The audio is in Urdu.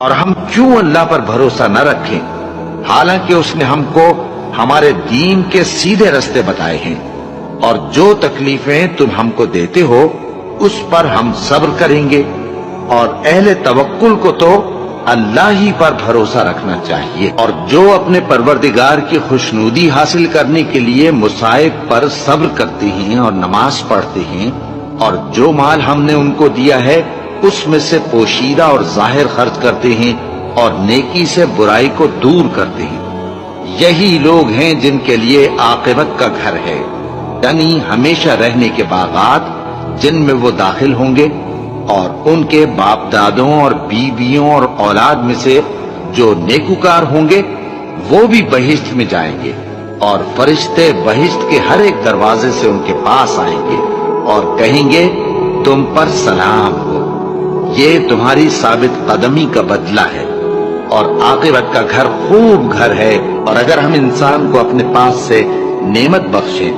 اور ہم کیوں اللہ پر بھروسہ نہ رکھیں حالانکہ اس نے ہم کو ہمارے دین کے سیدھے رستے بتائے ہیں، اور جو تکلیفیں تم ہم کو دیتے ہو اس پر ہم صبر کریں گے، اور اہل توکل کو تو اللہ ہی پر بھروسہ رکھنا چاہیے، اور جو اپنے پروردگار کی خوشنودی حاصل کرنے کے لیے مصائب پر صبر کرتے ہیں اور نماز پڑھتے ہیں، اور جو مال ہم نے ان کو دیا ہے اس میں سے پوشیدہ اور ظاہر خرچ کرتے ہیں اور نیکی سے برائی کو دور کرتے ہیں، یہی لوگ ہیں جن کے لیے عاقبت کا گھر ہے، یعنی ہمیشہ رہنے کے باغات جن میں وہ داخل ہوں گے، اور ان کے باپ دادوں اور بیویوں اور اولاد میں سے جو نیکوکار ہوں گے وہ بھی بہشت میں جائیں گے، اور فرشتے بہشت کے ہر ایک دروازے سے ان کے پاس آئیں گے اور کہیں گے تم پر سلام ہو، یہ تمہاری ثابت قدمی کا بدلہ ہے، اور عاقبت کا گھر خوب گھر ہے۔ اور اگر ہم انسان کو اپنے پاس سے نعمت بخشیں